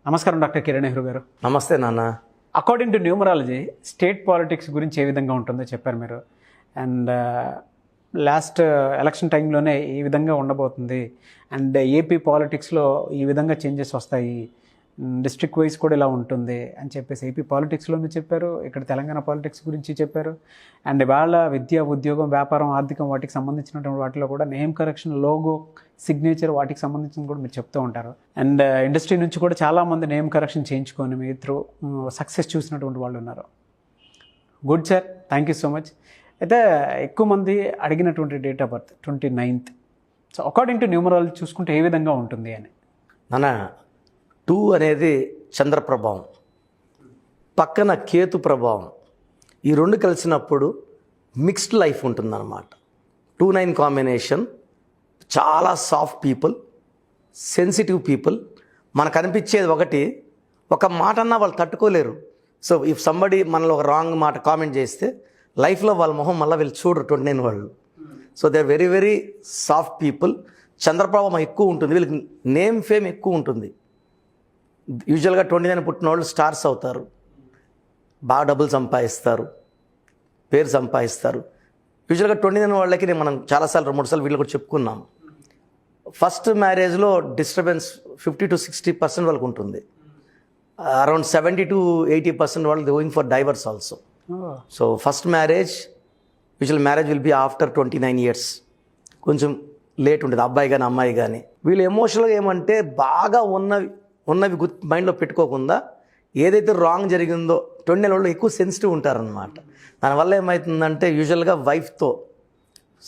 నమస్కారం డాక్టర్ కిరణ్ నెహ్రూ గారు. నమస్తే నాన్న. According to numerology state politics గురించి ఏ విధంగా ఉంటుందో చెప్పారు మీరు. అండ్ లాస్ట్ ఎలక్షన్ టైంలోనే ఈ విధంగా ఉండబోతుంది. అండ్ ఏపీ పాలిటిక్స్లో ఈ విధంగా చేంజెస్ వస్తాయి, డిస్ట్రిక్ట్ వైజ్ కూడా ఇలా ఉంటుంది అని చెప్పేసి ఏపీ పాలిటిక్స్లోనే చెప్పారు. ఇక్కడ తెలంగాణ పాలిటిక్స్ గురించి చెప్పారు. అండ్ వాళ్ళ విద్య, ఉద్యోగం, వ్యాపారం, ఆర్థికం వాటికి సంబంధించినటువంటి వాటిలో కూడా నేమ్ కరెక్షన్, లోగో, సిగ్నేచర్ వాటికి సంబంధించిన కూడా మీరు చెప్తూ ఉంటారు. అండ్ ఇండస్ట్రీ నుంచి కూడా చాలామంది నేమ్ కరెక్షన్ చేయించుకొని మీ త్రూ సక్సెస్ చూసినటువంటి వాళ్ళు ఉన్నారు. Good sir, thank you so much. అయితే ఎక్కువ మంది అడిగినటువంటి date of birth 29th. So according to numerology చూసుకుంటే ఏ విధంగా ఉంటుంది అని. నాన్న, 2 అనేది చంద్ర ప్రభావం, పక్కన కేతు ప్రభావం, ఈ రెండు కలిసినప్పుడు మిక్స్డ్ లైఫ్ ఉంటుందన్నమాట. 2-9 కాంబినేషన్, చాలా సాఫ్ట్ పీపుల్, సెన్సిటివ్ పీపుల్. మనకు అనిపించేది ఒకటి, ఒక మాట అన్నా వాళ్ళు తట్టుకోలేరు. సో ఇఫ్ సంబడి మనలో ఒక రాంగ్ మాట కామెంట్ చేస్తే లైఫ్లో వాళ్ళ మొహం మళ్ళీ వీళ్ళు చూడరు 29 వాళ్ళు. So they are very very soft people. చంద్రప్రభావం ఎక్కువ ఉంటుంది, వీళ్ళకి నేమ్ ఫేమ్ ఎక్కువ ఉంటుంది. యూజువల్గా 29 పుట్టిన వాళ్ళు స్టార్స్ అవుతారు, బాగా డబ్బులు సంపాదిస్తారు, పేరు సంపాదిస్తారు. యూజువల్గా 29 వాళ్ళకి మనం చాలాసార్లు 2-3 సార్లు వీళ్ళు కూడా చెప్పుకున్నాం. ఫస్ట్ మ్యారేజ్లో డిస్టర్బెన్స్ 50 to 60% వాళ్ళకు ఉంటుంది. అరౌండ్ 70 to 80% వాళ్ళు going for divorce also. So first marriage, usual marriage will be after 29 years. కొంచెం లేట్ ఉంటుంది అబ్బాయి కానీ అమ్మాయి కానీ. వీళ్ళు ఎమోషనల్గా ఏమంటే బాగా ఉన్నవి మైండ్లో పెట్టుకోకుండా ఏదైతే రాంగ్ జరిగిందో 29 వాళ్ళు ఎక్కువ సెన్సిటివ్ ఉంటారనమాట. దానివల్ల ఏమవుతుందంటే యూజువల్గా వైఫ్తో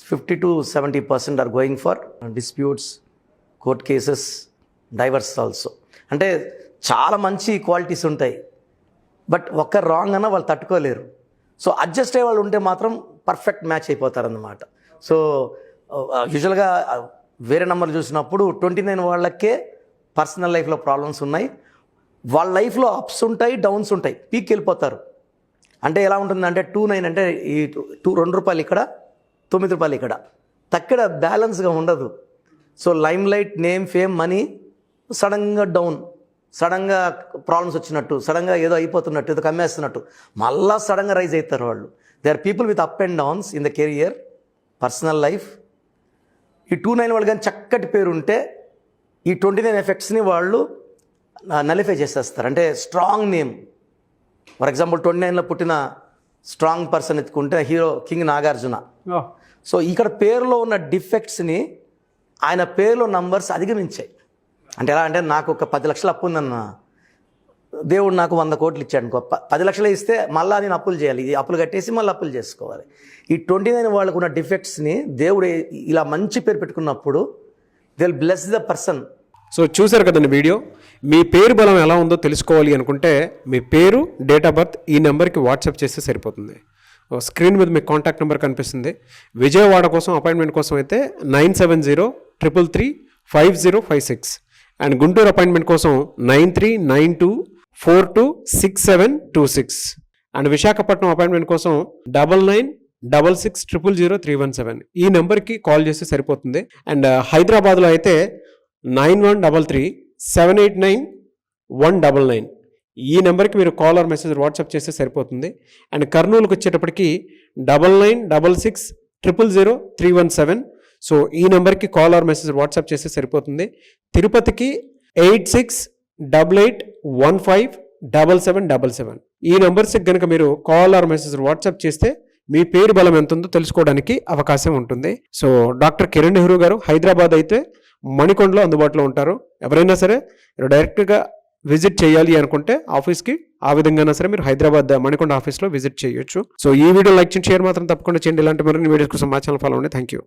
50 to 70% are going for disputes, court cases, divorce also. అంటే చాలా మంచి క్వాలిటీస్ ఉంటాయి, బట్ ఒక్క రాంగ్ అన్నా వాళ్ళు తట్టుకోలేరు. సో అడ్జస్ట్ అయ్యే వాళ్ళు ఉంటే మాత్రం పర్ఫెక్ట్ మ్యాచ్ అయిపోతారన్నమాట. సో యూజువల్గా వేరే నెంబర్ చూసినప్పుడు 29 వాళ్ళకే పర్సనల్ లైఫ్లో ప్రాబ్లమ్స్ ఉన్నాయి. వాళ్ళ లైఫ్లో అప్స్ ఉంటాయి, డౌన్స్ ఉంటాయి, పీక్ వెళ్ళిపోతారు. అంటే ఎలా ఉంటుందంటే 2-9 అంటే ఈ 2 రూపాయలు ఇక్కడ, 9 రూపాయలు ఇక్కడ, తక్కడ బ్యాలెన్స్గా ఉండదు. So lime light, name, fame, money సడన్గా డౌన్, సడన్గా ప్రాబ్లమ్స్ వచ్చినట్టు, సడన్గా ఏదో అయిపోతున్నట్టు, ఏదో కమ్మేస్తున్నట్టు మళ్ళా సడన్గా రైజ్ అవుతారు వాళ్ళు. They are people with up and downs in the career, personal life. ఈ 2-9 వాళ్ళు కానీ చక్కటి పేరు ఉంటే ఈ 29 ఎఫెక్ట్స్ని వాళ్ళు నలిఫై చేసేస్తారు. అంటే స్ట్రాంగ్ నేమ్, ఫర్ ఎగ్జాంపుల్ 29లో పుట్టిన స్ట్రాంగ్ పర్సన్ ఎత్తుకుంటే హీరో కింగ్ నాగార్జున. సో ఇక్కడ పేరులో ఉన్న డిఫెక్ట్స్ని ఆయన పేరులో నంబర్స్ అధిగమించాయి. అంటే ఎలా అంటే నాకు ఒక 10 లక్షలు అప్పు ఉందన్న, దేవుడు నాకు 100 కోట్లు ఇచ్చాడు అనుకో, 10 లక్షలు ఇస్తే మళ్ళీ నేను అప్పులు చేయాలి, ఈ అప్పులు కట్టేసి మళ్ళీ అప్పులు చేసుకోవాలి. ఈ 29 వాళ్ళకు ఉన్న డిఫెక్ట్స్ని దేవుడు ఇలా మంచి పేరు పెట్టుకున్నప్పుడు they will bless the person. So చూసారు కదండి వీడియో. మీ పేరు బలం ఎలా ఉందో తెలుసుకోవాలి అనుకుంటే మీ పేరు, డేట్ ఆఫ్ బర్త్ ఈ నెంబర్కి వాట్సాప్ చేస్తే సరిపోతుంది. స్క్రీన్ మీద మీకు కాంటాక్ట్ నెంబర్ కనిపిస్తుంది. విజయవాడ కోసం అపాయింట్మెంట్ కోసం అయితే 9703335056 అండ్ గుంటూరు అపాయింట్మెంట్ కోసం 9392426726 అండ్ విశాఖపట్నం అపాయింట్మెంట్ కోసం 9966000317 ఈ నెంబర్కి కాల్ చేస్తే సరిపోతుంది. అండ్ హైదరాబాద్లో అయితే 9133789199 ఈ నెంబర్కి మీరు కాల్ ఆర్ మెసేజ్ వాట్సాప్ చేస్తే సరిపోతుంది. అండ్ కర్నూలుకి వచ్చేటప్పటికి 9966000317 సో ఈ నెంబర్కి కాల్ ఆర్ మెసేజ్ వాట్సాప్ చేస్తే సరిపోతుంది. తిరుపతికి 8688157777 ఈ నెంబర్స్కి కనుక మీరు కాల్ ఆర్ మెసేజ్ వాట్సాప్ చేస్తే మీ పేరు బలం ఎంత ఉందో తెలుసుకోవడానికి అవకాశం ఉంటుంది. సో డాక్టర్ కిరణ్ నెహ్రూ గారు హైదరాబాద్ అయితే మణికొండలో అందుబాటులో ఉంటారు. ఎవరైనా సరే డైరెక్ట్గా విజిట్ చేయాలి అనుకుంటే ఆఫీస్కి, ఆ విధంగా సరే మీరు హైదరాబాద్ మణికొండ ఆఫీస్లో విజిట్ చేయొచ్చు. సో ఈ వీడియో లైక్ చేయండి, షేర్ మాత్రం తప్పకుండా చేయండి. ఇలాంటి మరిన్ని వీడియోస్ కోసం మా ఛానల్ ఫాలో అవ్వండి. Thank you.